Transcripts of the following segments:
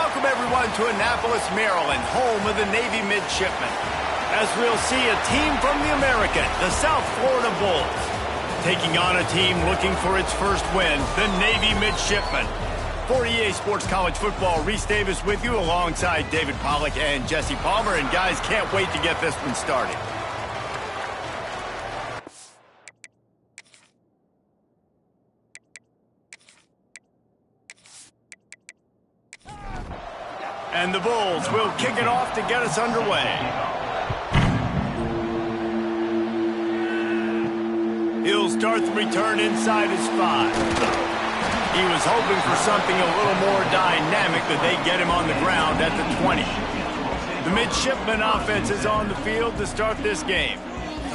Welcome, everyone, to Annapolis, Maryland, home of the Navy Midshipmen. As we'll see a team from the American, the South Florida Bulls, taking on a team looking for its first win, the Navy Midshipmen. For EA Sports College Football, Reese Davis with you alongside David Pollack and Jesse Palmer. And guys, can't wait to get this one started. And the Bulls will kick it off to get us underway. He'll start the return inside his 5. He was hoping for something a little more dynamic, but they get him on the ground at the 20. The Midshipman offense is on the field to start this game.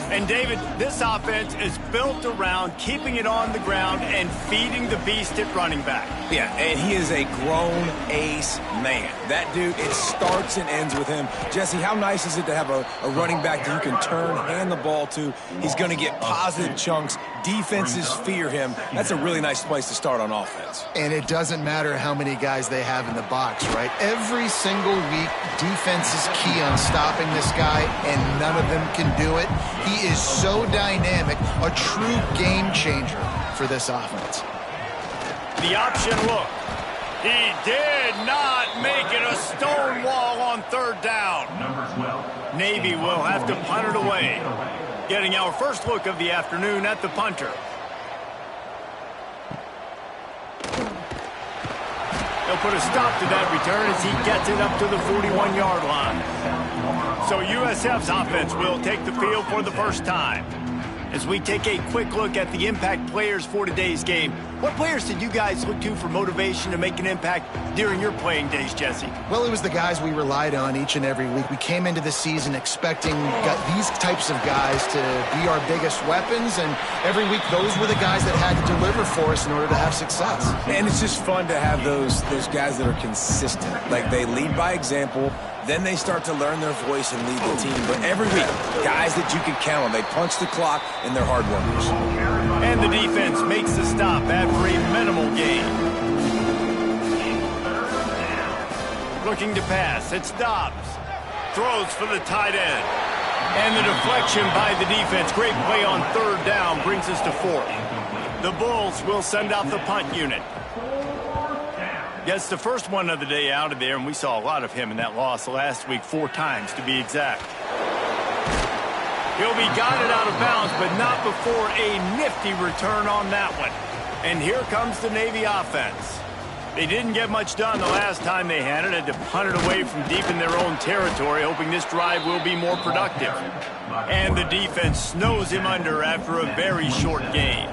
And, David, this offense is built around keeping it on the ground and feeding the beast at running back. Yeah, and he is a grown ace man. That dude, it starts and ends with him. Jesse, how nice is it to have a running back that you can turn, hand the ball to? He's going to get positive chunks. Defenses fear him. That's a really nice place to start on offense. And it doesn't matter how many guys they have in the box, right? Every single week, defense is key on stopping this guy, and none of them can do it. He is so dynamic, a true game changer for this offense. The option look. He did not make it a stone wall on third down. Navy will have to punt it away. Getting our first look of the afternoon at the punter. He'll put a stop to that return as he gets it up to the 41-yard line. So USF's offense will take the field for the first time. As we take a quick look at the impact players for today's game, what players did you guys look to for motivation to make an impact during your playing days, Jesse? Well, it was the guys we relied on each and every week. We came into the season expecting these types of guys to be our biggest weapons, and every week those were the guys that had to deliver for us in order to have success. And it's just fun to have those guys that are consistent. Like, they lead by example. Then they start to learn their voice and lead the team. But every week, guys that you can count on. They punch the clock, and they're hard workers. And the defense makes the stop after a minimal gain. Looking to pass. It's Dobbs. Throws for the tight end. And the deflection by the defense. Great play on third down brings us to fourth. The Bulls will send out the punt unit. Gets the first one of the day out of there, and we saw a lot of him in that loss last week, 4 times to be exact. He'll be guided out of bounds, but not before a nifty return on that one. And here comes the Navy offense. They didn't get much done the last time they had it. Had to punt it away from deep in their own territory, hoping this drive will be more productive. And the defense snows him under after a very short gain.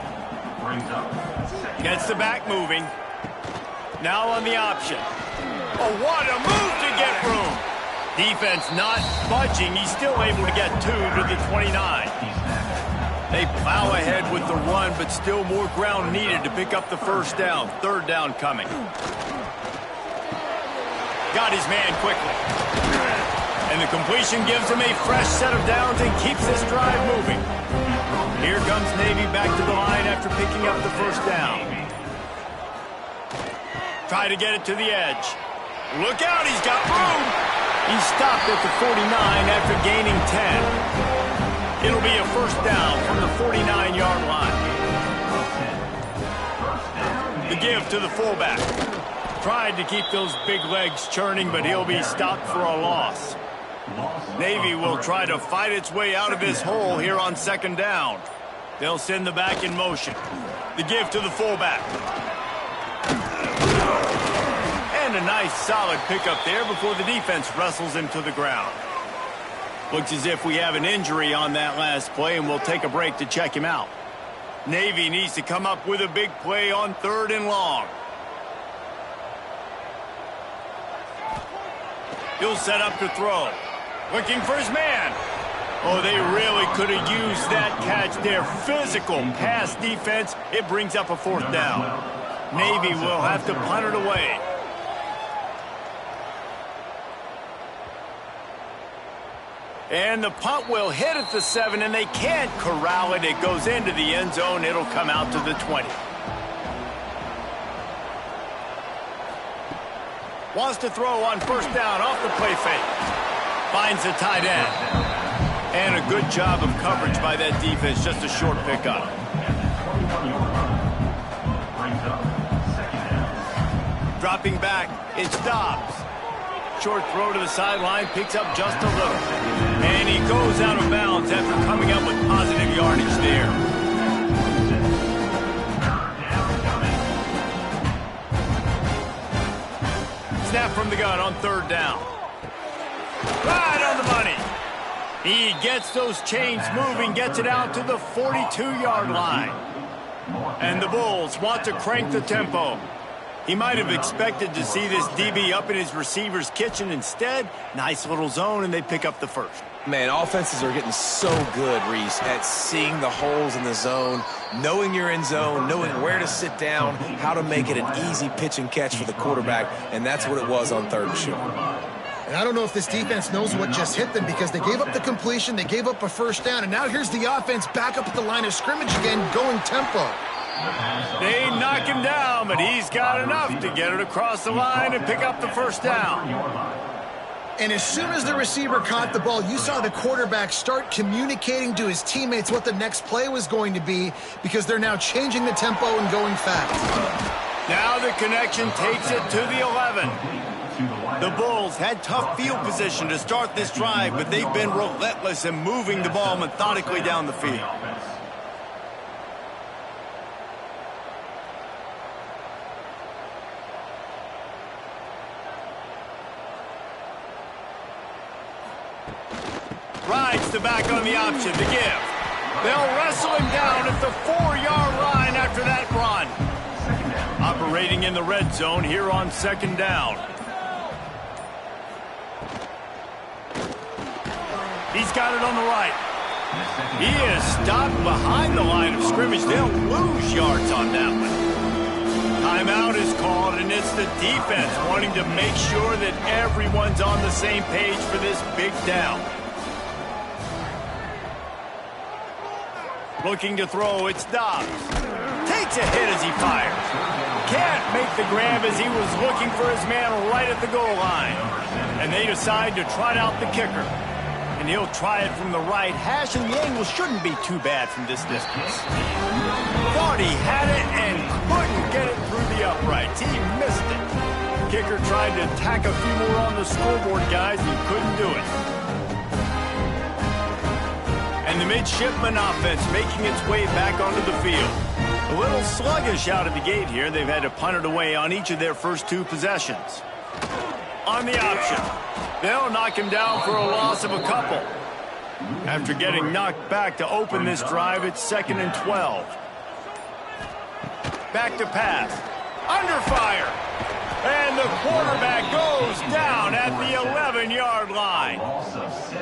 Gets the back moving. Now on the option. Oh, what a move to get room. Defense not budging. He's still able to get 2 to the 29. They plow ahead with the run, but still more ground needed to pick up the first down. Third down coming. Got his man quickly. And the completion gives him a fresh set of downs and keeps this drive moving. Here comes Navy back to the line after picking up the first down. Try to get it to the edge. Look out, he's got room. He stopped at the 49 after gaining 10. It'll be a first down from the 49-yard line. The give to the fullback. Tried to keep those big legs churning, but he'll be stopped for a loss. Navy will try to fight its way out of this hole here on second down. They'll send the back in motion. The give to the fullback. And a nice solid pickup there before the defense wrestles him to the ground. Looks as if we have an injury on that last play, and we'll take a break to check him out. Navy needs to come up with a big play on third and long. He'll set up to throw. Looking for his man. Oh, they really could have used that catch there. Physical pass defense. It brings up a fourth down. Navy will have to punt it away. And the punt will hit at the 7, and they can't corral it. It goes into the end zone. It'll come out to the 20. Wants to throw on first down off the play fake. Finds the tight end. And a good job of coverage by that defense. Just a short pickup. Dropping back, it's Dobbs. Short throw to the sideline, picks up just a little. And he goes out of bounds after coming up with positive yardage there. Snap from the gun on third down. Right on the money. He gets those chains moving, gets it out to the 42-yard line. And the Bulls want to crank the tempo. He might have expected to see this DB up in his receiver's kitchen. Instead, nice little zone, and they pick up the first. Man, offenses are getting so good, Reese, at seeing the holes in the zone, knowing you're in zone, knowing where to sit down, how to make it an easy pitch and catch for the quarterback, and that's what it was on third and short. And I don't know if this defense knows what just hit them because they gave up the completion, they gave up a first down, and now here's the offense back up at the line of scrimmage again, going tempo. They knock him down, but he's got enough to get it across the line and pick up the first down. And as soon as the receiver caught the ball, you saw the quarterback start communicating to his teammates what the next play was going to be because they're now changing the tempo and going fast. Now the connection takes it to the 11. The Bulls had tough field position to start this drive, but they've been relentless in moving the ball methodically down the field. Rides the back on the option to give. They'll wrestle him down at the 4-yard line after that run. Operating in the red zone here on second down. He's got it on the right. He is stopped behind the line of scrimmage. They'll lose yards on that one. Timeout is called, and it's the defense wanting to make sure that everyone's on the same page for this big down. Looking to throw, it's Dobbs. Takes a hit as he fires. Can't make the grab as he was looking for his man right at the goal line. And they decide to trot out the kicker. And he'll try it from the right hash, and the angle shouldn't be too bad from this distance. Thought he had it and couldn't get it through the uprights. He missed it. Kicker tried to tack a few more on the scoreboard, guys, and couldn't do it. And the midshipman offense making its way back onto the field. A little sluggish out of the gate here. They've had to punt it away on each of their first two possessions. On the option, they'll knock him down for a loss of a couple. After getting knocked back to open this drive, it's 2nd and 12. Back to pass. Under fire. And the quarterback goes down at the 11-yard line.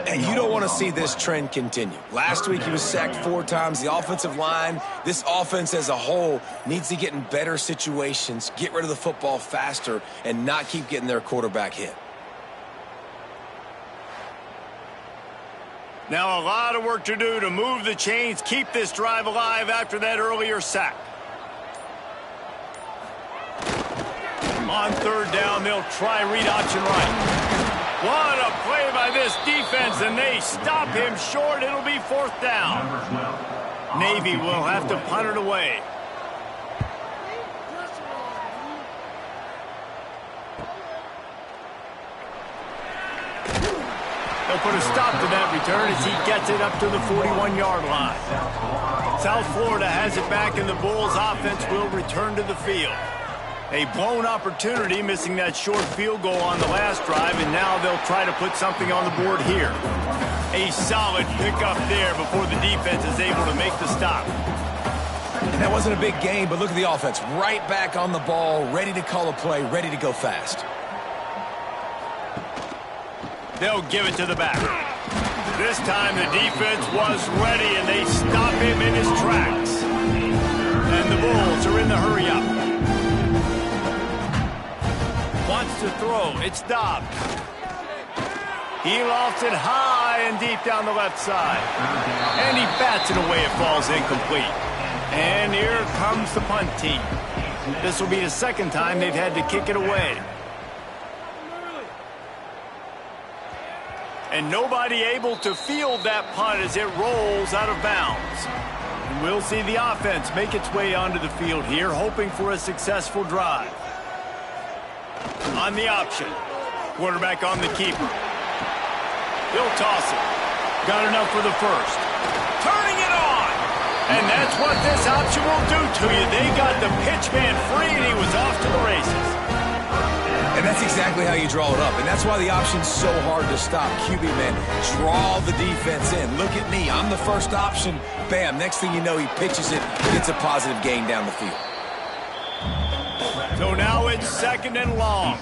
And you don't want to see this trend continue. Last week he was sacked 4 times. The offensive line, this offense as a whole, needs to get in better situations, get rid of the football faster, and not keep getting their quarterback hit. Now a lot of work to do to move the chains, keep this drive alive after that earlier sack. On third down, they'll try read option right. What a play by this defense, and they stop him short. It'll be 4th down. Navy will have to punt it away. They'll put a stop to that return as he gets it up to the 41-yard line. South Florida has it back, and the Bulls offense will return to the field. A blown opportunity, missing that short field goal on the last drive, and now they'll try to put something on the board here. A solid pickup there before the defense is able to make the stop. And that wasn't a big game, but look at the offense. Right back on the ball, ready to call a play, ready to go fast. They'll give it to the back. This time the defense was ready, and they stop him in his tracks. And the Bulls are in the hurry-up. Wants to throw. It's Dobbs. He lofts it high and deep down the left side. And he bats it away. It falls incomplete. And here comes the punt team. This will be the second time they've had to kick it away. And nobody able to field that punt as it rolls out of bounds. And we'll see the offense make its way onto the field here, hoping for a successful drive. On the option. Quarterback on the keeper. He'll toss it. Got enough for the first. Turning it on! And that's what this option will do to you. They got the pitch man free, and he was off to the races. And that's exactly how you draw it up. And that's why the option's so hard to stop. QB, man, draw the defense in. Look at me. I'm the first option. Bam. Next thing you know, he pitches it, gets a positive gain down the field. So now it's 2nd and long.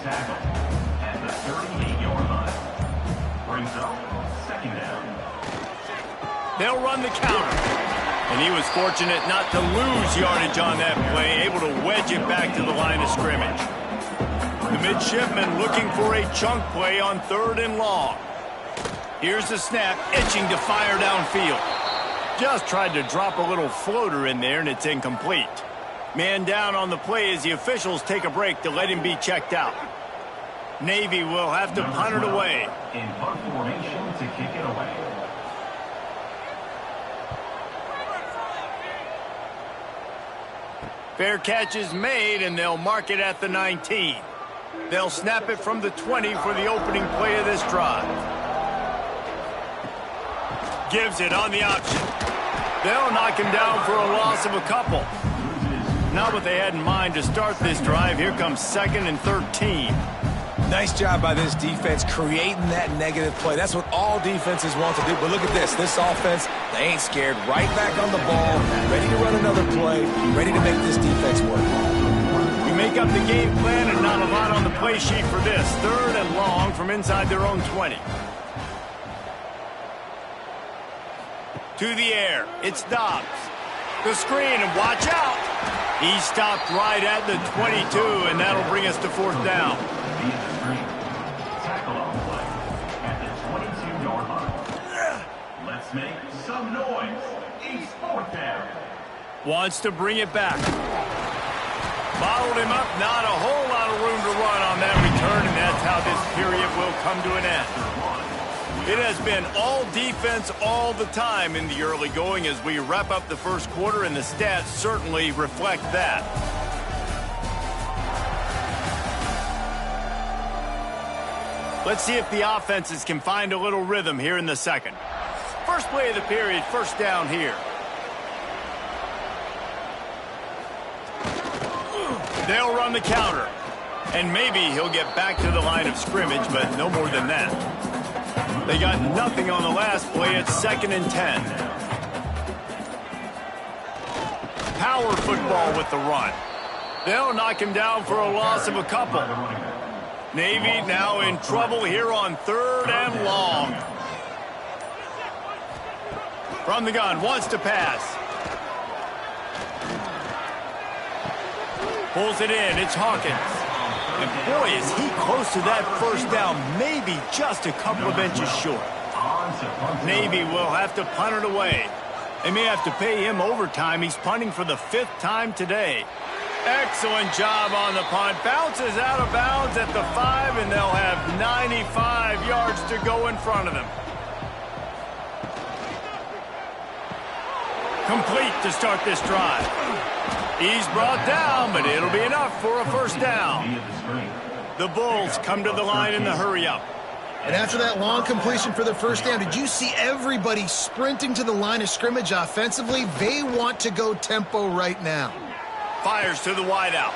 They'll run the counter. And he was fortunate not to lose yardage on that play, able to wedge it back to the line of scrimmage. The midshipman looking for a chunk play on 3rd and long. Here's the snap, itching to fire downfield. Just tried to drop a little floater in there, and it's incomplete. Man down on the play as the officials take a break to let him be checked out. Navy will have to punt it away. In punt formation to kick it away. Fair catch is made, and they'll mark it at the 19. They'll snap it from the 20 for the opening play of this drive. Gives it on the option. They'll knock him down for a loss of a couple. Not what they had in mind to start this drive. Here comes 2nd and 13. Nice job by this defense creating that negative play. That's what all defenses want to do. But look at this. This offense, they ain't scared. Right back on the ball, ready to run another play, ready to make this defense work. We make up the game plan and not a lot on the play sheet for this. 3rd and long from inside their own 20. To the air. It's Dobbs. The screen, and watch out. He stopped right at the 22, and that'll bring us to 4th down. Tackle on play at the 22-yard line. Let's make some noise. It's 4th down. Wants to bring it back. Bottled him up. Not a whole lot of room to run on that return, and that's how this period will come to an end. It has been all defense all the time in the early going as we wrap up the first quarter, and the stats certainly reflect that. Let's see if the offenses can find a little rhythm here in the second. First play of the period, 1st down here. They'll run the counter. And maybe he'll get back to the line of scrimmage, but no more than that. They got nothing on the last play. It's 2nd and 10. Power football with the run. They'll knock him down for a loss of a couple. Navy now in trouble here on 3rd and long. From the gun, wants to pass. Pulls it in, it's Hawkins. And boy, is he close to that 1st down, maybe just a couple of inches short. Navy will have to punt it away. They may have to pay him overtime. He's punting for the 5th time today. Excellent job on the punt. Bounces out of bounds at the 5, and they'll have 95 yards to go in front of them. Complete to start this drive. He's brought down, but it'll be enough for a 1st down. The Bulls come to the line in the hurry-up. And after that long completion for the 1st down, did you see everybody sprinting to the line of scrimmage offensively? They want to go tempo right now. Fires to the wideout.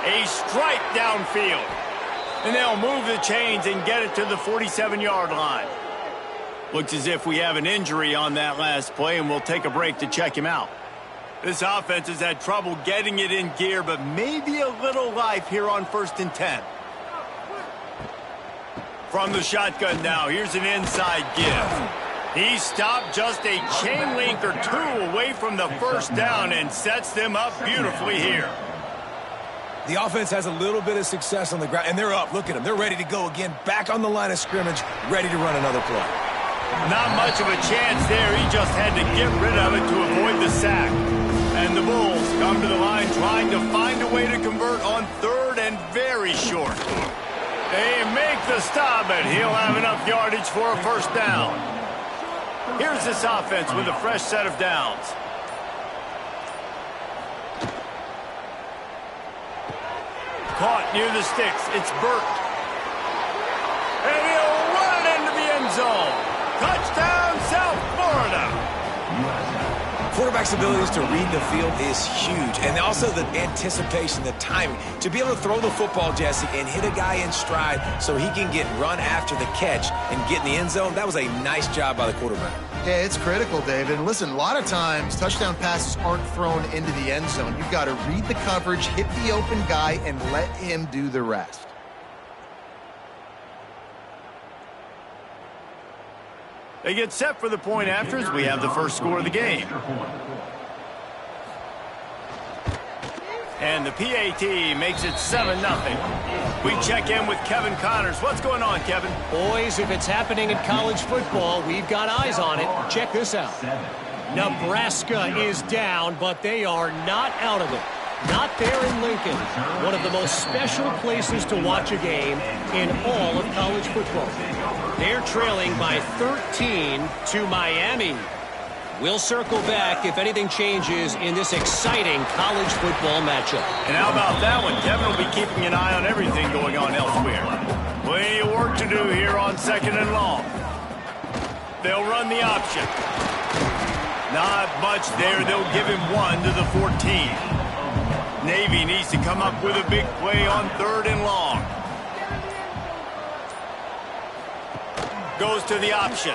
A strike downfield. And they'll move the chains and get it to the 47-yard line. Looks as if we have an injury on that last play, and we'll take a break to check him out. This offense has had trouble getting it in gear, but maybe a little life here on 1st and 10. From the shotgun now, here's an inside give. He stopped just a chain link or 2 away from the 1st down and sets them up beautifully here. The offense has a little bit of success on the ground, and they're up. Look at them. They're ready to go again, back on the line of scrimmage, ready to run another play. Not much of a chance there. He just had to get rid of it to avoid the sack. And the Bulls come to the line trying to find a way to convert on 3rd and very short. They make the stop, and he'll have enough yardage for a first down. Here's this offense with a fresh set of downs. Caught near the sticks. It's Burt. And he'll run it into the end zone. Touchdown, South Florida. Quarterback's abilities to read the field is huge. And also the anticipation, the timing. To be able to throw the football, Jesse, and hit a guy in stride so he can get run after the catch and get in the end zone, that was a nice job by the quarterback. Yeah, it's critical, David. And listen, a lot of times touchdown passes aren't thrown into the end zone. You've got to read the coverage, hit the open guy, and let him do the rest. They get set for the point after as we have the first score of the game. And the PAT makes it 7-0. We check in with Kevin Connors. What's going on, Kevin? Boys, if it's happening in college football, we've got eyes on it. Check this out. Nebraska is down, but they are not out of it. Not there in Lincoln, one of the most special places to watch a game in all of college football. They're trailing by 13 to Miami. We'll circle back if anything changes in this exciting college football matchup. And how about that one? Kevin will be keeping an eye on everything going on elsewhere. Plenty of work to do here on 2nd and long. They'll run the option. Not much there. They'll give him 1 to the 14. Navy needs to come up with a big play on 3rd and long. Goes to the option.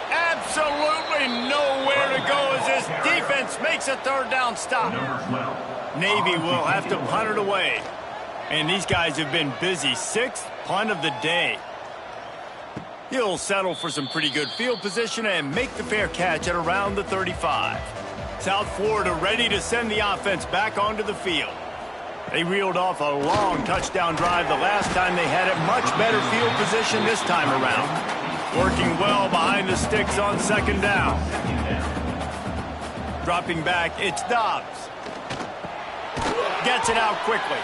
Absolutely nowhere to go as this defense makes a 3rd down stop. Navy will have to punt it away. And these guys have been busy. 6th punt of the day. He'll settle for some pretty good field position and make the fair catch at around the 35. South Florida ready to send the offense back onto the field. They reeled off a long touchdown drive the last time they had it. Much better field position this time around. Working well behind the sticks on 2nd down. Dropping back, it's Dobbs. Gets it out quickly.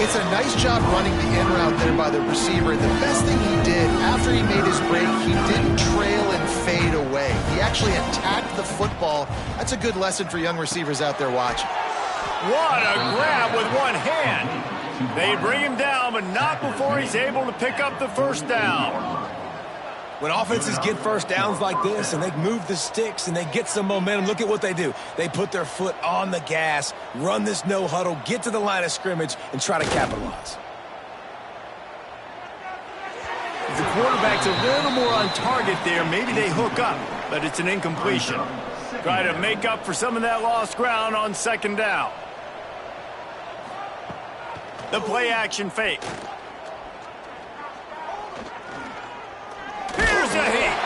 It's a nice job running the in route there by the receiver. The best thing he did after he made his break, he didn't trail and fade away. He actually attacked the football. That's a good lesson for young receivers out there watching. What a grab with one hand. They bring him down, but not before he's able to pick up the first down. When offenses get first downs like this and they move the sticks and they get some momentum, look at what they do. They put their foot on the gas, run this no huddle, get to the line of scrimmage, and try to capitalize. If the quarterback's a little more on target there, maybe they hook up, but it's an incompletion. Try to make up for some of that lost ground on 2nd down. The play action fake. Here's a hit.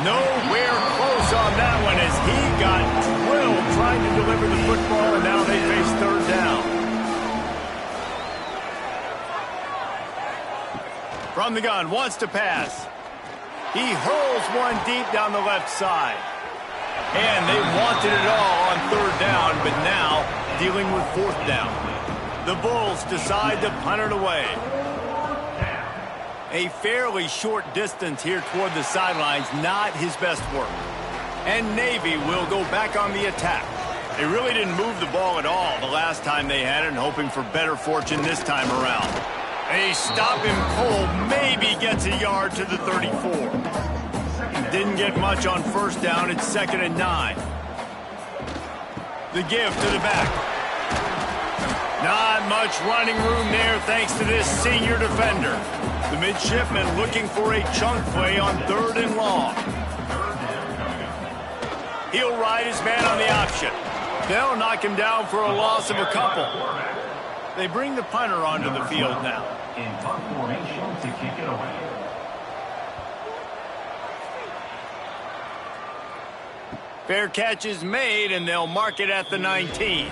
Nowhere close on that one as he got drilled trying to deliver the football, and now they face 3rd down. From the gun, wants to pass. He hurls one deep down the left side. And they wanted it all on 3rd down, but now dealing with 4th down. The Bulls decide to punt it away. A fairly short distance here toward the sidelines, not his best work. And Navy will go back on the attack. They really didn't move the ball at all the last time they had it, and hoping for better fortune this time around. They stop him cold, maybe gets a yard to the 34. Didn't get much on 1st down, it's 2nd and 9. The give to the back. Not much running room there thanks to this senior defender. The midshipman looking for a chunk play on 3rd and long. He'll ride his man on the option. They'll knock him down for a loss of a couple. They bring the punter onto the field now. In punt formation to kick it away. Fair catch is made, and they'll mark it at the 19.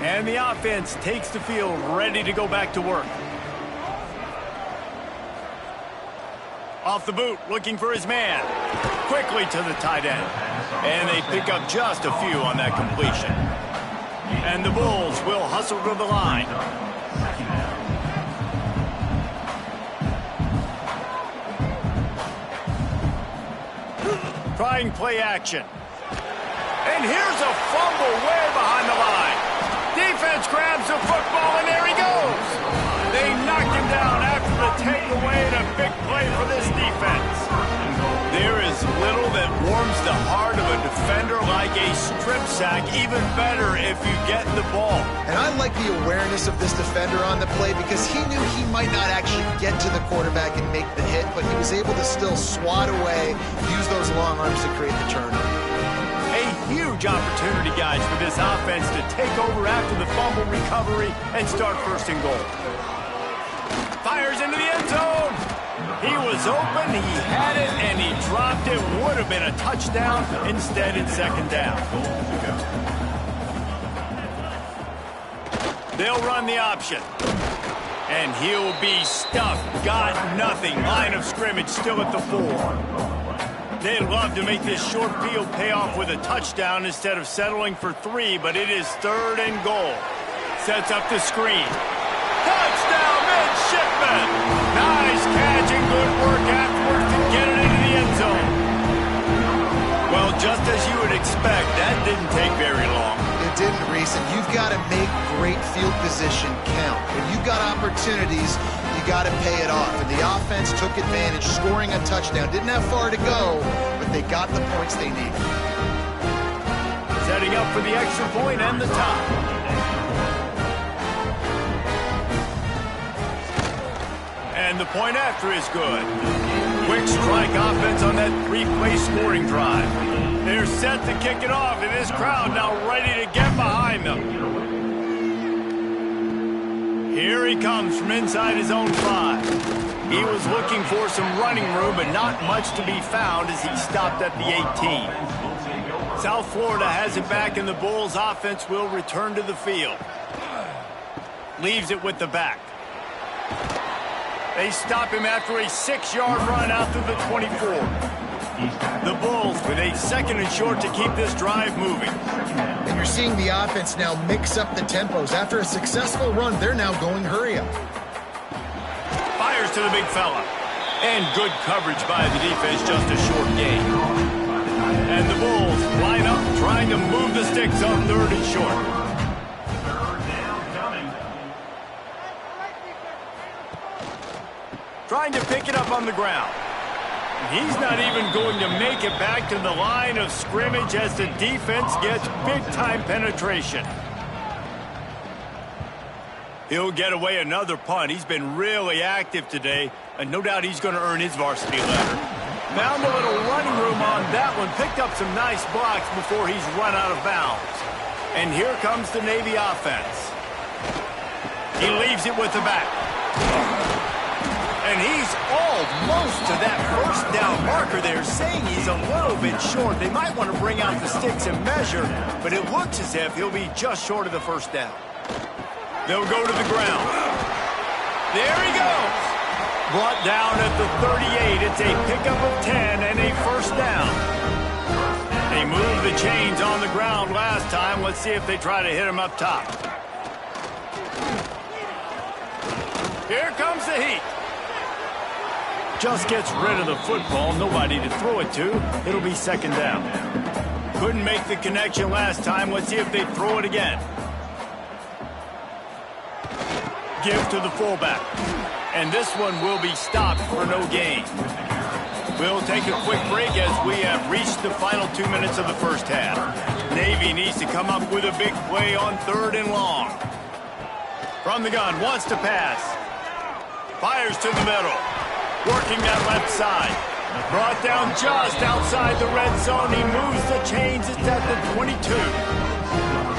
And the offense takes the field ready to go back to work. Off the boot, looking for his man. Quickly to the tight end. And they pick up just a few on that completion. And the Bulls will hustle to the line. trying play action. And here's a fumble way behind the line. Defense grabs the football, and there he goes. They knocked him down after the takeaway, and a big play for this defense. There is little that warms the heart of a defender like a strip sack, even better if you get the ball. And I like the awareness of this defender on the play because he knew he might not actually get to the quarterback and make the hit, but he was able to still swat away, use those long arms to create the turnover. A huge opportunity, guys, for this offense to take over after the fumble recovery and start first and goal. Fires into the end zone. He was open, he had it, and he dropped it. Would have been a touchdown. Instead, it's second down. They'll run the option. And he'll be stuffed. Got nothing. Line of scrimmage still at the 4. They'd love to make this short field pay off with a touchdown instead of settling for 3, but it is third and goal. Sets up the screen. Touchdown, midshipman! Nice catch and good work afterwards to get it into the end zone. Well, just as you would expect, that didn't take very long. It didn't, Reese, and you've got to make great field position count. When you've got opportunities, you got to pay it off. And the offense took advantage, scoring a touchdown. Didn't have far to go, but they got the points they needed. Setting up for the extra point and the tie. And the point after is good. Quick strike offense on that 3-play scoring drive. They're set to kick it off, and this crowd now ready to get behind them. Here he comes from inside his own 5. He was looking for some running room, but not much to be found as he stopped at the 18. South Florida has it back, and the Bulls offense will return to the field. Leaves it with the back. They stop him after a 6-yard run out through the 24. The Bulls with a second and short to keep this drive moving. And you're seeing the offense now mix up the tempos. After a successful run, they're now going hurry up. Fires to the big fella. And good coverage by the defense, just a short gain. And the Bulls line up trying to move the sticks on third and short. Trying to pick it up on the ground. He's not even going to make it back to the line of scrimmage as the defense gets big-time penetration. He'll get away another punt. He's been really active today, and no doubt he's going to earn his varsity letter. Found a little running room on that one. Picked up some nice blocks before he's run out of bounds. And here comes the Navy offense. He leaves it with the back. And he's almost to that first down marker there, saying he's a little bit short. They might want to bring out the sticks and measure, but it looks as if he'll be just short of the first down. They'll go to the ground. There he goes. Brought down at the 38. It's a pickup of 10 and a first down. They moved the chains on the ground last time. Let's see if they try to hit him up top. Here comes the heat. Just gets rid of the football, nobody to throw it to. It'll be second down. Couldn't make the connection last time. Let's see if they throw it again. Give to the fullback. And this one will be stopped for no gain. We'll take a quick break as we have reached the final 2 minutes of the first half. Navy needs to come up with a big play on third and long. From the gun, wants to pass. Fires to the middle. Working that left side. Brought down just outside the red zone. He moves the chains. It's at the 22.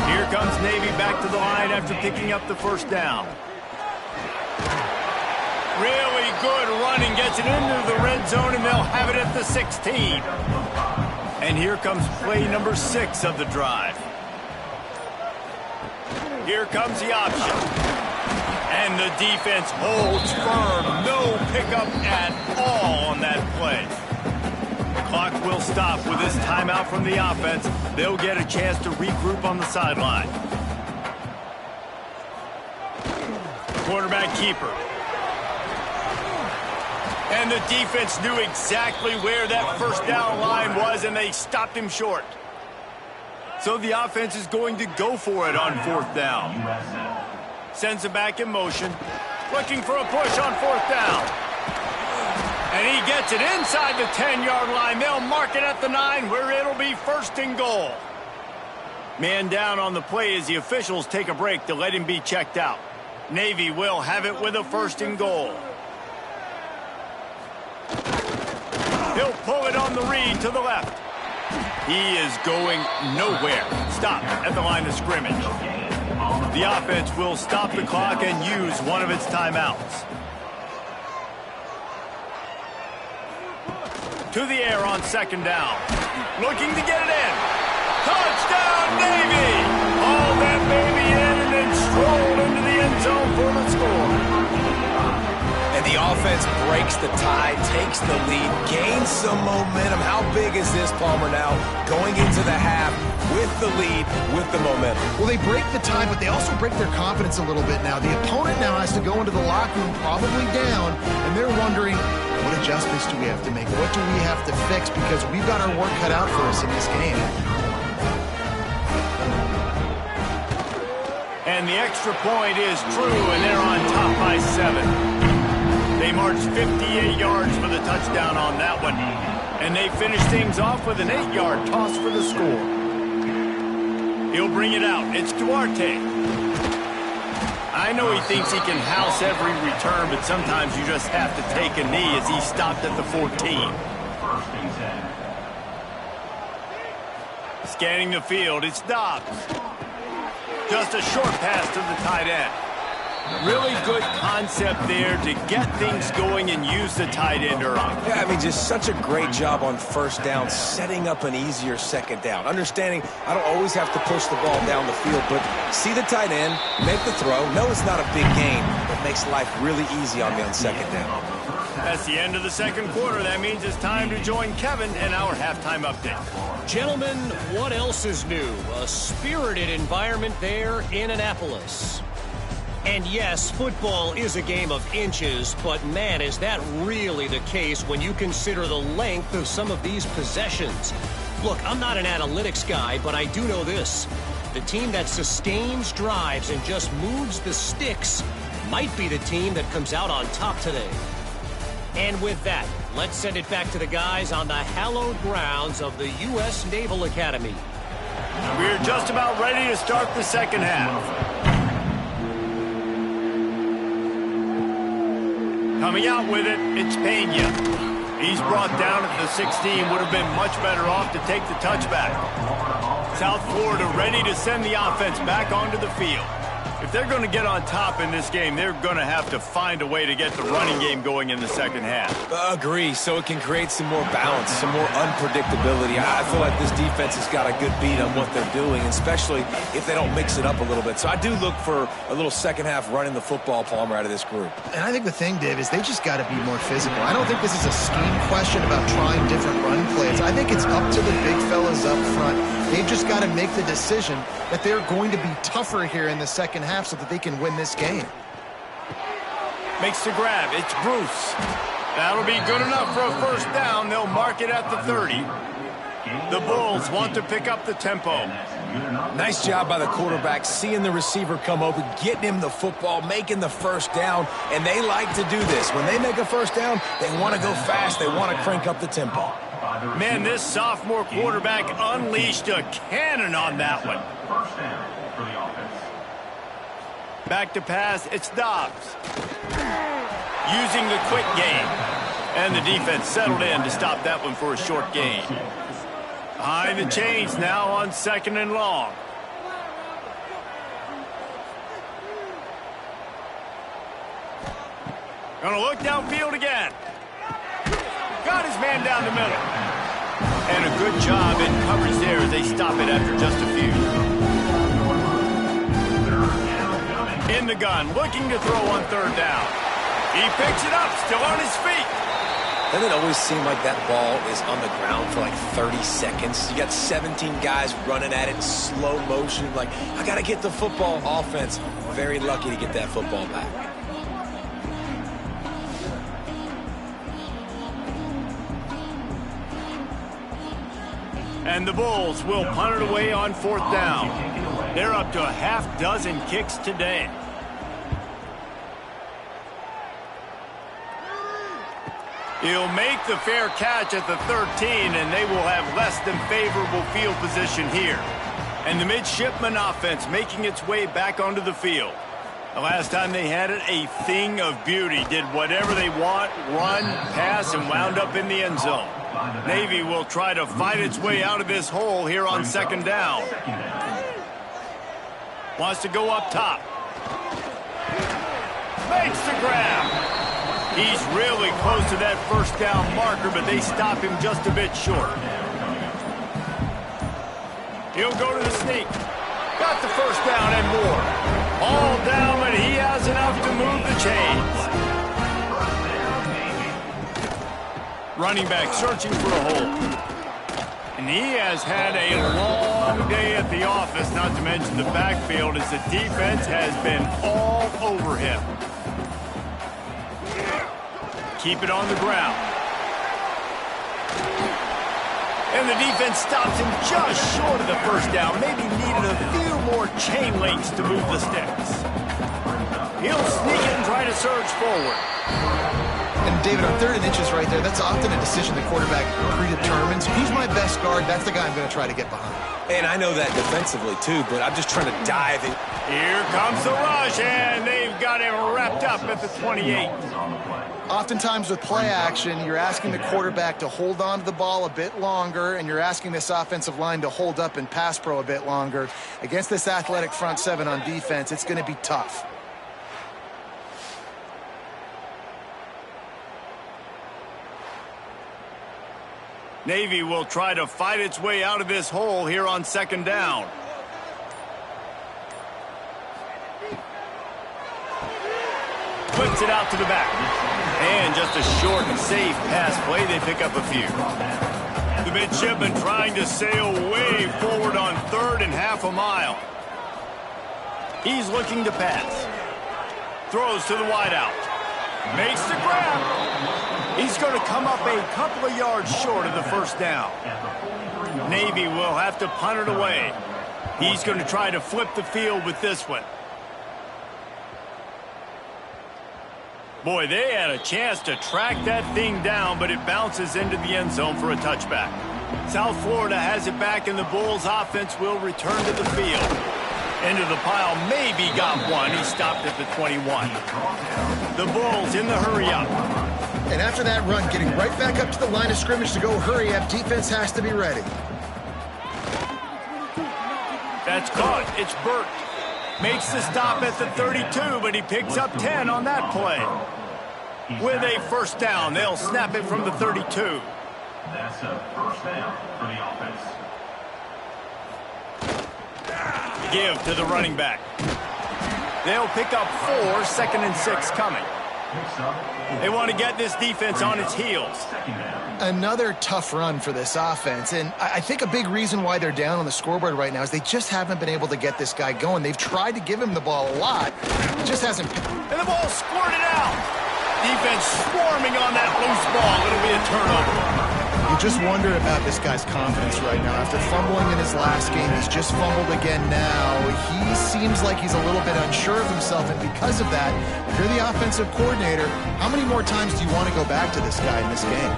Here comes Navy back to the line after picking up the first down. Really good running. Gets it into the red zone, and they'll have it at the 16. And here comes play number 6 of the drive. Here comes the option. And the defense holds firm. No pickup at all on that play. The clock will stop with this timeout from the offense. They'll get a chance to regroup on the sideline. Quarterback keeper. And the defense knew exactly where that first down line was, and they stopped him short. So the offense is going to go for it on fourth down. Sends it back in motion. Looking for a push on fourth down. And he gets it inside the 10-yard line. They'll mark it at the 9, where it'll be first and goal. Man down on the play as the officials take a break to let him be checked out. Navy will have it with a first and goal. He'll pull it on the read to the left. He is going nowhere. Stop at the line of scrimmage. The offense will stop the clock and use one of its timeouts. To the air on second down. Looking to get it in. Touchdown, Navy! Hauled that baby in and then strolled into the end zone for the score. And the offense breaks the tie, takes the lead, gains some momentum. How big is this, Palmer, now? Going into the half with the lead, with the momentum. Well, they break the tie, but they also break their confidence a little bit now. The opponent now has to go into the locker room probably down, and they're wondering, what adjustments do we have to make? What do we have to fix? Because we've got our work cut out for us in this game. And the extra point is true, and they're on top by 7. They marched 58 yards for the touchdown on that one. And they finish things off with an 8-yard toss for the score. He'll bring it out. It's Duarte. I know he thinks he can house every return, but sometimes you just have to take a knee as he stopped at the 14. Scanning the field, it's Dobbs. Just a short pass to the tight end. Really good concept there to get things going and use the tight end early. Yeah, I mean, just such a great job on first down, setting up an easier second down. Understanding I don't always have to push the ball down the field, but see the tight end, make the throw. No, it's not a big gain, but makes life really easy on me on second down. That's the end of the second quarter. That means it's time to join Kevin in our halftime update. Gentlemen, what else is new? A spirited environment there in Annapolis. And yes, football is a game of inches, but man, is that really the case when you consider the length of some of these possessions. Look, I'm not an analytics guy, but I do know this. The team that sustains drives and just moves the sticks might be the team that comes out on top today. And with that, let's send it back to the guys on the hallowed grounds of the U.S. Naval Academy. We're just about ready to start the second half. Coming out with it, it's Pena. He's brought down at the 16. Would have been much better off to take the touchback. South Florida ready to send the offense back onto the field. If they're going to get on top in this game, they're going to have to find a way to get the running game going in the second half. Agree, so it can create some more balance, some more unpredictability. I feel like this defense has got a good beat on what they're doing, especially if they don't mix it up a little bit. So I do look for a little second half running the football, Palmer, out of this group. And I think the thing, Dave, is they just got to be more physical. I don't think this is a scheme question about trying different run plays. I think it's up to the big fellas up front. They've just got to make the decision that they're going to be tougher here in the second half so that they can win this game. Makes the grab. It's Bruce. That'll be good enough for a first down. They'll mark it at the 30. The Bulls want to pick up the tempo. Nice job by the quarterback, seeing the receiver come open, getting him the football, making the first down, and they like to do this. When they make a first down, they want to go fast. They want to crank up the tempo. Man, this sophomore quarterback unleashed a cannon on that one. First down for the offense. Back to pass, it's Dobbs. Using the quick game. And the defense settled in to stop that one for a short gain. Behind the chains now on second and long. Gonna look downfield again. Got his man down the middle. And a good job in coverage there as they stop it after just a few. In the gun, looking to throw on third down. He picks it up, still on his feet. Doesn't it always seem like that ball is on the ground for like 30 seconds? You got 17 guys running at it in slow motion. Like, I got to get the football. Offense, very lucky to get that football back. And the Bulls will punt it away on 4th down. They're up to a half dozen kicks today. He'll make the fair catch at the 13, and they will have less than favorable field position here. And the midshipman offense making its way back onto the field. The last time they had it, a thing of beauty. Did whatever they want, run, pass, and wound up in the end zone. Navy will try to fight its way out of this hole here on 2nd down. Wants to go up top. Makes the grab. He's really close to that 1st down marker, but they stop him just a bit short. He'll go to the sneak. Got the 1st down and more. All down, but he has enough to move the chains. Running back searching for a hole. And he has had a long day at the office, not to mention the backfield, as the defense has been all over him. Keep it on the ground. And the defense stops him just short of the 1st down. Maybe needed a few more chain links to move the sticks. He'll sneak it and try to surge forward. And David, on 3rd and inches right there, that's often a decision the quarterback predetermines. Who's my best guard? That's the guy I'm going to try to get behind. And I know that defensively, too, but I'm just trying to dive in. Here comes the rush, and they've got him wrapped up at the 28. Oftentimes with play action, you're asking the quarterback to hold on to the ball a bit longer, and you're asking this offensive line to hold up in pass pro a bit longer. Against this athletic front 7 on defense, it's going to be tough. Navy will try to fight its way out of this hole here on 2nd down. Flips it out to the back. And just a short and safe pass play. They pick up a few. The midshipman trying to sail way forward on 3rd and half a mile. He's looking to pass. Throws to the wideout. Makes the grab. He's going to come up a couple of yards short of the 1st down. Navy will have to punt it away. He's going to try to flip the field with this one. Boy, they had a chance to track that thing down, but it bounces into the end zone for a touchback. South Florida has it back, and the Bulls offense will return to the field. Into the pile, maybe got one. He stopped at the 21. The Bulls in the hurry-up. And after that run, getting right back up to the line of scrimmage to go hurry-up, defense has to be ready. That's caught. It's Burt. Makes the stop at the 32, but he picks up 10 on that play. With a 1st down, they'll snap it from the 32. That's a 1st down for the offense. Give to the running back. They'll pick up 4, 2nd and 6 coming. They want to get this defense on its heels. Another tough run for this offense, and I think a big reason why they're down on the scoreboard right now is they just haven't been able to get this guy going. They've tried to give him the ball a lot. It just hasn't. And the ball squirted out. Defense swarming on that loose ball. It'll be a turnover. You just wonder about this guy's confidence right now. After fumbling in his last game, he's just fumbled again now. He seems like he's a little bit unsure of himself, and because of that, if you're the offensive coordinator, how many more times do you want to go back to this guy in this game?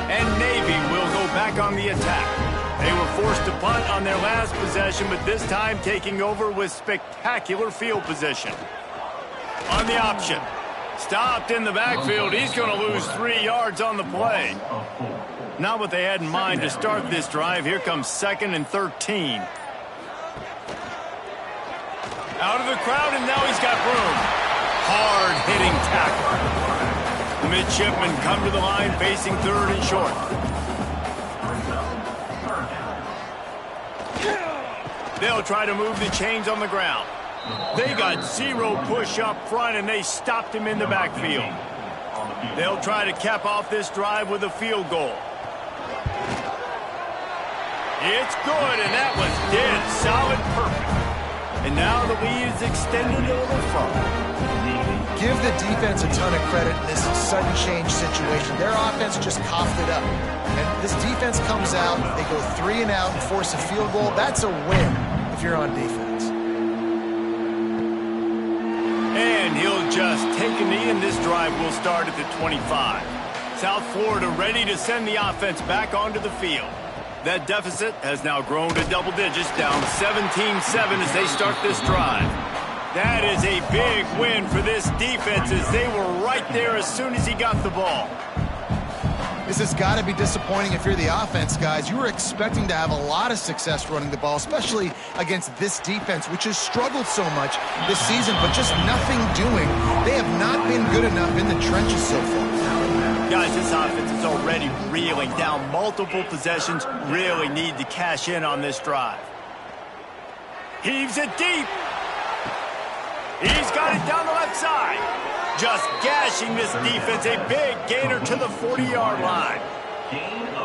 And Navy will go back on the attack. They were forced to punt on their last possession, but this time taking over with spectacular field position. On the option. Stopped in the backfield. He's going to lose 3 yards on the play. Not what they had in mind to start this drive. Here comes 2nd and 13. Out of the crowd, and now he's got room. Hard-hitting tackle. The midshipmen come to the line facing 3rd and short. They'll try to move the chains on the ground. They got 0 push up front, and they stopped him in the backfield. They'll try to cap off this drive with a field goal. It's good, and that was dead solid perfect. And now the lead is extended a little further. give the defense a ton of credit in this sudden change situation. Their offense just coughed it up. And this defense comes out, they go 3 and out and force a field goal. That's a win if you're on defense. And he'll just take a knee, and this drive will start at the 25. South Florida ready to send the offense back onto the field. That deficit has now grown to double digits, down 17-7 as they start this drive. That is a big win for this defense as they were right there as soon as he got the ball. This has got to be disappointing if you're the offense, guys. You were expecting to have a lot of success running the ball, especially against this defense, which has struggled so much this season, but just nothing doing. They have not been good enough in the trenches so far. Guys, this offense is already reeling down multiple possessions. Really need to cash in on this drive. Heaves it deep. He's got it down the left side. Just gashing this defense. A big gainer to the 40-yard line.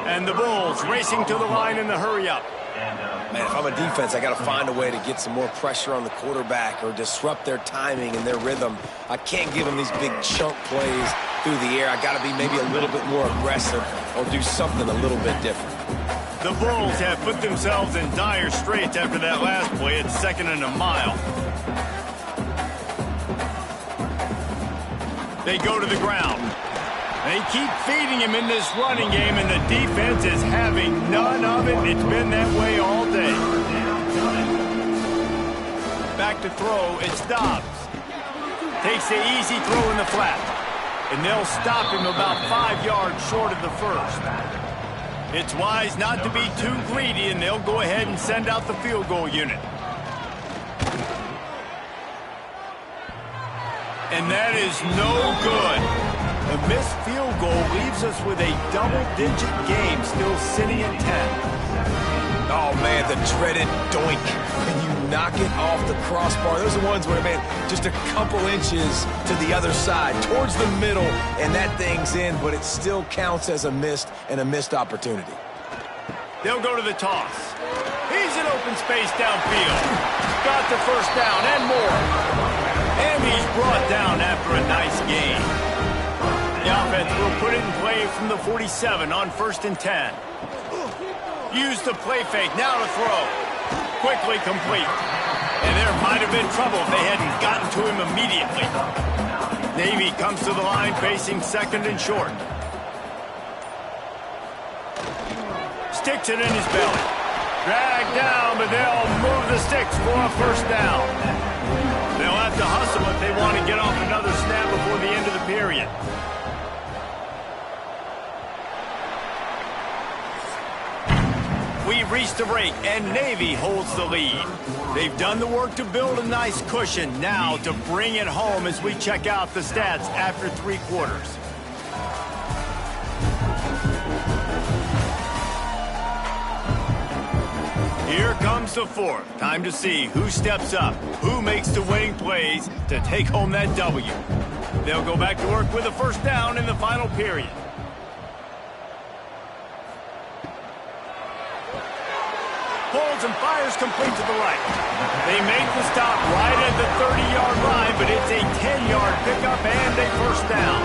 And the Bulls racing to the line in the hurry-up. Man, if I'm a defense, I got to find a way to get some more pressure on the quarterback or disrupt their timing and their rhythm. I can't give them these big chunk plays through the air. I got to be maybe a little bit more aggressive or do something a little bit different. The Bulls have put themselves in dire straits after that last play. It's 2nd and a mile. They go to the ground. They keep feeding him in this running game, and the defense is having none of it. It's been that way all day. Back to throw, it's Dobbs. Takes the easy throw in the flat. And they'll stop him about 5 yards short of the first. It's wise not to be too greedy, and they'll go ahead and send out the field goal unit. And that is no good. A missed field goal leaves us with a double-digit game, still sitting at 10. Oh, man, the dreaded doink. And you knock it off the crossbar. Those are the ones where, man, just a couple inches to the other side, towards the middle, and that thing's in, but it still counts as a missed opportunity. They'll go to the toss. He's in open space downfield. Got the first down and more. And he's brought down after a nice gain. The offense will put it in play from the 47 on 1st and 10. Use the play fake, now to throw. Quickly complete. And there might have been trouble if they hadn't gotten to him immediately. Navy comes to the line facing 2nd and short. Sticks it in his belly. Dragged down, but they'll move the sticks for a first down. They'll have to hustle if they want to get off another snap before the end of the period. We've reached the break, and Navy holds the lead. They've done the work to build a nice cushion. Now to bring it home as we check out the stats after 3 quarters. Here comes the 4th. Time to see who steps up, who makes the winning plays to take home that W. They'll go back to work with a first down in the final period. Holds and fires complete to the right. They make the stop right at the 30-yard line, but it's a 10-yard pickup and a first down.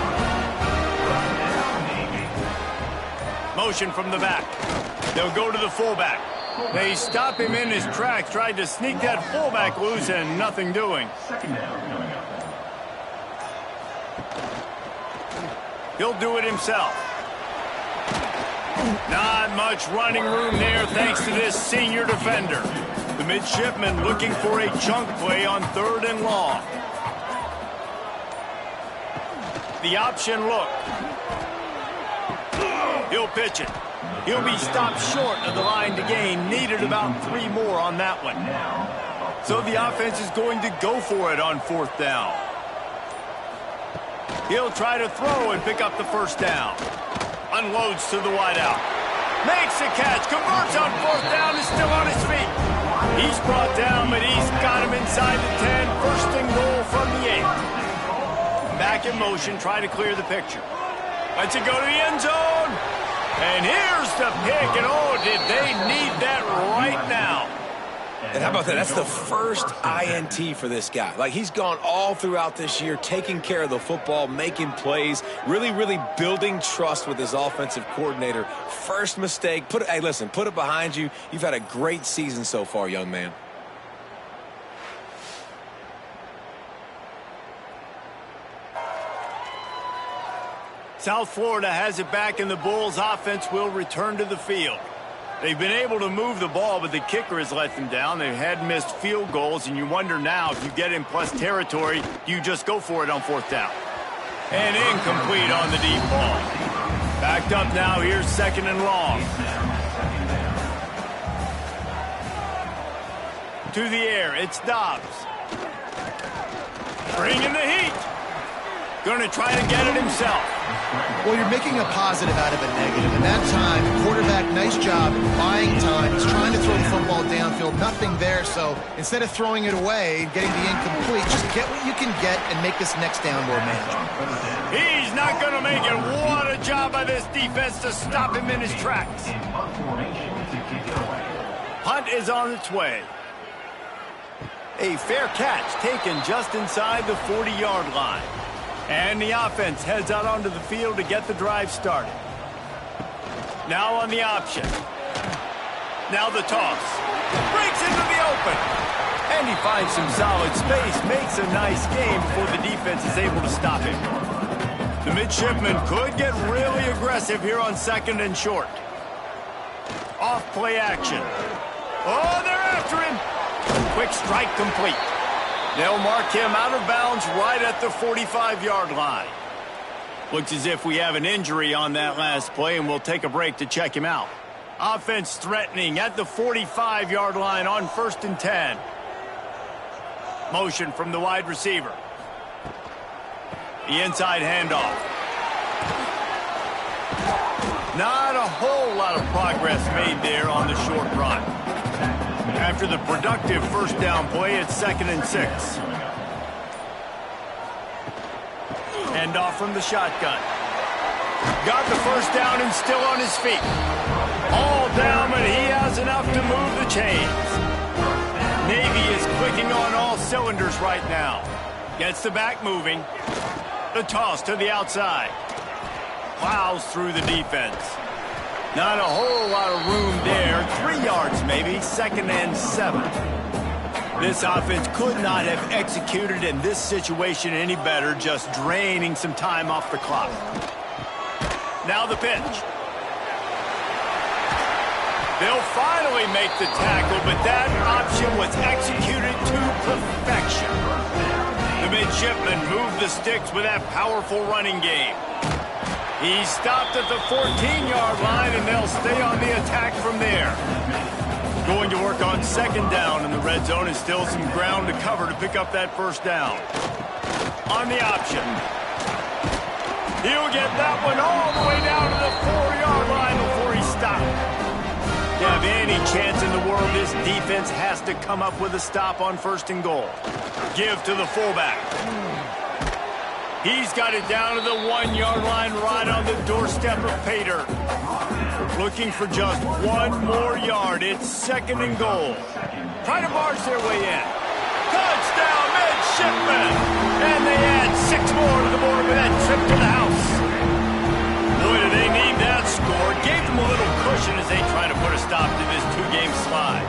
Motion from the back. They'll go to the fullback. They stop him in his tracks, tried to sneak that fullback loose, and nothing doing. He'll do it himself. Not much running room there thanks to this senior defender. The midshipman looking for a chunk play on 3rd and long. The option look. He'll pitch it. He'll be stopped short of the line to gain. Needed about 3 more on that one. So the offense is going to go for it on 4th down. He'll try to throw and pick up the first down. Unloads to the wideout. Makes the catch. Converts on 4th down. Is still on his feet. He's brought down, but he's got him inside the 10. 1st and goal from the 8. Back in motion. Try to clear the picture. Lets it go to the end zone. And here's the pick. And oh, did they need that right now. And how about that? That's the first INT for this guy. Like, he's gone all throughout this year, taking care of the football, making plays, really building trust with his offensive coordinator. First mistake, hey, listen, put it behind you. You've had a great season so far, young man. South Florida has it back, and the Bulls offense will return to the field. They've been able to move the ball, but the kicker has let them down. They've had missed field goals, and you wonder now, if you get in plus territory, you just go for it on 4th down. And incomplete on the deep ball. Backed up now, here's 2nd and long. To the air, it's Dobbs. Bringing the heat. Going to try to get it himself. Well, you're making a positive out of a negative. In that time, quarterback, nice job buying time. He's trying to throw the football downfield. Nothing there, so instead of throwing it away and getting the incomplete, just get what you can get and make this next down more manageable. He's not going to make it. What a job by this defense to stop him in his tracks. Punt is on its way. A fair catch taken just inside the 40-yard line. And the offense heads out onto the field to get the drive started. Now on the option. Now the toss. Breaks into the open. And he finds some solid space. Makes a nice game before the defense is able to stop him. The midshipman could get really aggressive here on 2nd and short. Off play action. Oh, they're after him. Quick strike complete. They'll mark him out of bounds right at the 45-yard line. Looks as if we have an injury on that last play, and we'll take a break to check him out. Offense threatening at the 45-yard line on 1st and 10. Motion from the wide receiver. The inside handoff. Not a whole lot of progress made there on the short run. After the productive 1st down play, it's 2nd and 6. Hand off from the shotgun. Got the 1st down and still on his feet. All down, but he has enough to move the chains. Navy is clicking on all cylinders right now. Gets the back moving. The toss to the outside. Plows through the defense. Not a whole lot of room there. 3 yards maybe. 2nd and 7. This offense could not have executed in this situation any better, just draining some time off the clock. Now the pitch. They'll finally make the tackle, but that option was executed to perfection. The midshipmen moved the sticks with that powerful running game. He stopped at the 14-yard line, and they'll stay on the attack from there. Going to work on 2nd down in the red zone, and still some ground to cover to pick up that 1st down. On the option. He'll get that one all the way down to the 4-yard line before he stopped. To have any chance in the world, this defense has to come up with a stop on 1st and goal. Give to the fullback. He's got it down to the 1-yard line right on the doorstep of pay dirt. Looking for just 1 more yard. It's 2nd and goal. Try to barge their way in. Touchdown, midshipmen! And they add 6 more to the board with that trip to the house. Boy, do they need that score. Gave them a little cushion as they try to put a stop to this 2-game slide.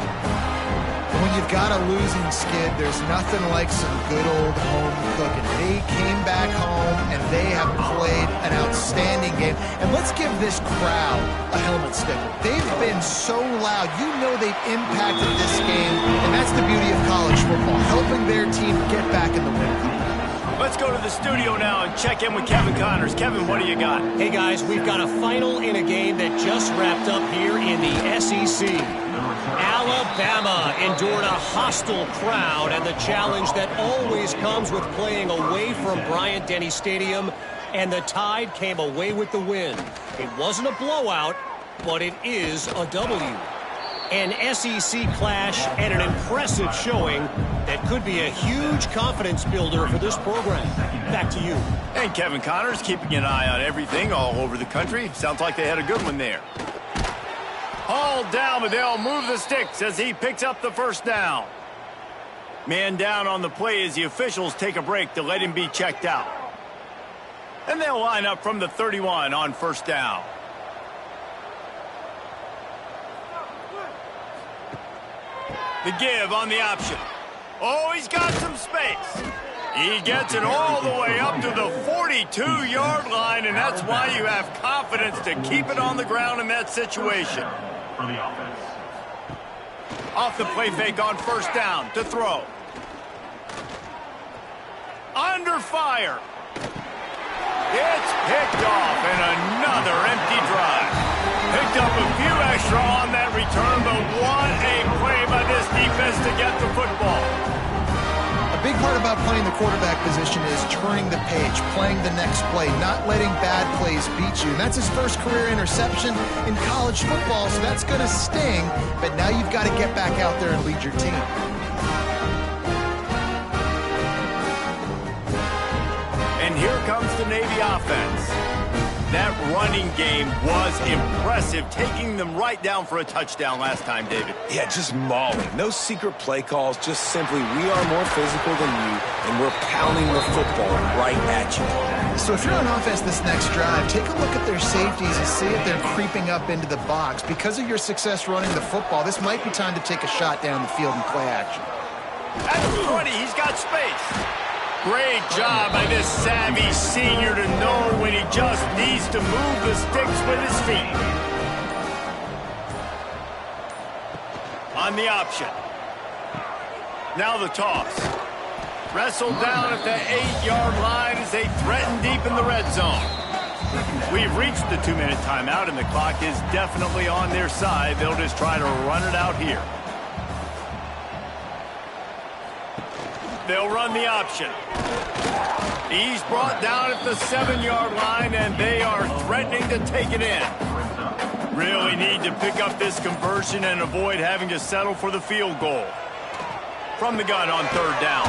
When you've got a losing skid, there's nothing like some good old home cooking. They came back home, and they have played an outstanding game. And let's give this crowd a helmet sticker. They've been so loud. You know they've impacted this game, and that's the beauty of college football, helping their team get back in the win column. Let's go to the studio now and check in with Kevin Connors. Kevin, what do you got? Hey, guys, we've got a final in a game that just wrapped up here in the SEC. Alabama endured a hostile crowd and the challenge that always comes with playing away from Bryant-Denny Stadium, and the Tide came away with the win. It wasn't a blowout, but it is a W. An SEC clash and an impressive showing that could be a huge confidence builder for this program. Back to you. And Kevin Connors keeping an eye on everything all over the country. Sounds like they had a good one there. Hauled down, but they'll move the sticks as he picks up the first down. Man down on the play as the officials take a break to let him be checked out. And they'll line up from the 31 on first down. The give on the option. Oh, he's got some space. He gets it all the way up to the 42-yard line, and that's why you have confidence to keep it on the ground in that situation. For the offense. Off the play fake on first down to throw. Under fire. It's picked off, and another empty drive. Picked up a few extra on that return, but what a play by this defense to get the football. A big part about playing the quarterback position is turning the page, playing the next play, not letting bad plays beat you. And that's his first career interception in college football, so that's going to sting. But now you've got to get back out there and lead your team. And here comes the Navy offense. That running game was impressive, taking them right down for a touchdown last time, David. Yeah, just mauling. No secret play calls, just simply we are more physical than you, and we're pounding the football right at you. So if you're on offense this next drive, take a look at their safeties and see if they're creeping up into the box. Because of your success running the football, this might be time to take a shot down the field and play action. At the 20, he's got space. Great job by this savvy senior to know when he just needs to move the sticks with his feet. On the option. Now the toss. Wrestled down at the 8-yard line as they threaten deep in the red zone. We've reached the 2-minute timeout, and the clock is definitely on their side. They'll just try to run it out here. They'll run the option. He's brought down at the 7-yard line, and they are threatening to take it in. Really need to pick up this conversion and avoid having to settle for the field goal. From the gun on third down.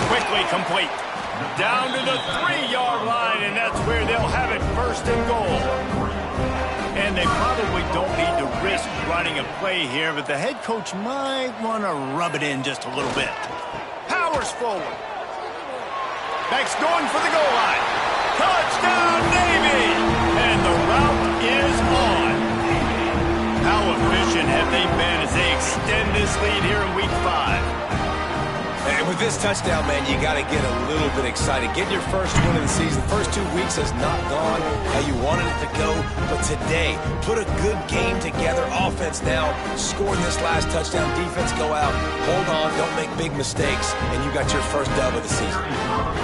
Quickly complete. Down to the 3-yard line, and that's where they'll have it first and goal. And they probably don't need to risk running a play here, but the head coach might want to rub it in just a little bit. Powers forward. Next going for the goal line. Touchdown, Navy! And the route is on. How efficient have they been as they extend this lead here in week 5? And with this touchdown, man, you got to get a little bit excited. Getting your first win of the season. The first 2 weeks has not gone how you wanted it to go. But today, put a good game together. Offense now, scoring this last touchdown. Defense go out. Hold on, don't make big mistakes. And you got your first dub of the season.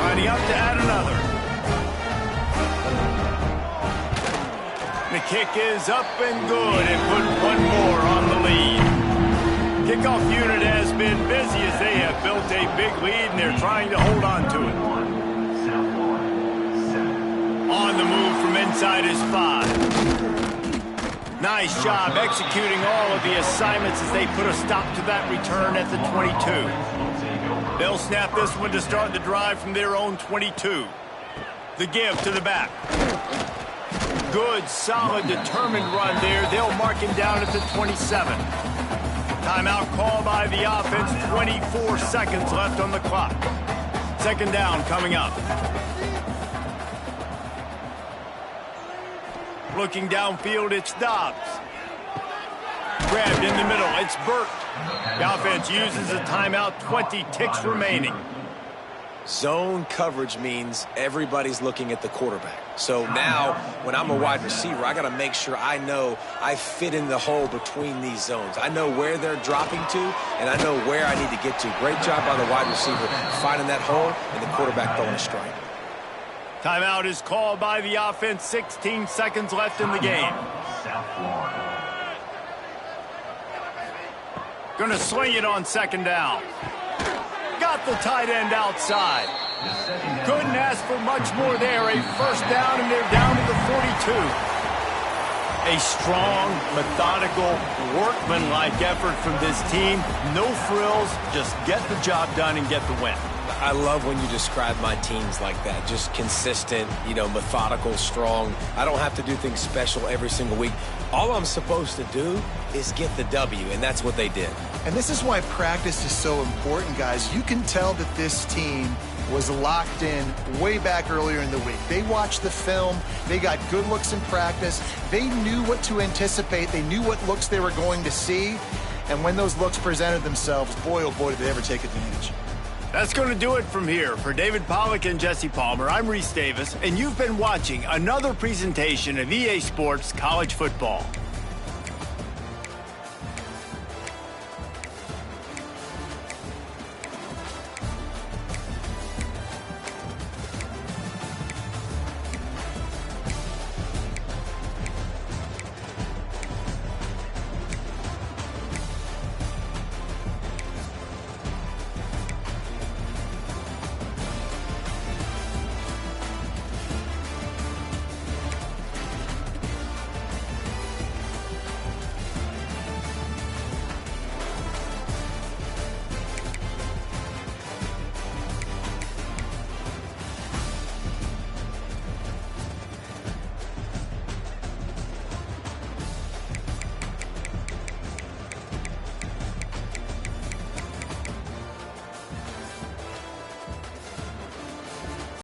Lining up to add another. The kick is up and good and put one more on the lead. Kickoff unit has been busy as they have built a big lead, and they're trying to hold on to it. On the move from inside is 5. Nice job executing all of the assignments as they put a stop to that return at the 22. They'll snap this one to start the drive from their own 22. The give to the back. Good, solid, determined run there. They'll mark him down at the 27. Timeout call by the offense. 24 seconds left on the clock. Second down coming up. Looking downfield, it's Dobbs. Grabbed in the middle, it's Burt. The offense uses a timeout, 20 ticks remaining. Zone coverage means everybody's looking at the quarterback. So now, when I'm a wide receiver, I got to make sure I know I fit in the hole between these zones. I know where they're dropping to, and I know where I need to get to. Great job by the wide receiver finding that hole, and the quarterback throwing a strike. Timeout is called by the offense. 16 seconds left in the game. Gonna swing it on second down. Got the tight end outside. Couldn't ask for much more there. A first down, and they're down to the 42. A strong, methodical, workmanlike effort from this team. No frills, just get the job done and get the win. I love when you describe my teams like that. Just consistent, methodical, strong. I don't have to do things special every single week. All I'm supposed to do is get the W, and that's what they did. And this is why practice is so important, guys. You can tell that this team was locked in way back earlier in the week. They watched the film. They got good looks in practice. They knew what to anticipate. They knew what looks they were going to see. And when those looks presented themselves, boy, oh boy, did they ever take advantage. That's going to do it from here. For David Pollack and Jesse Palmer, I'm Reese Davis, and you've been watching another presentation of EA Sports College Football.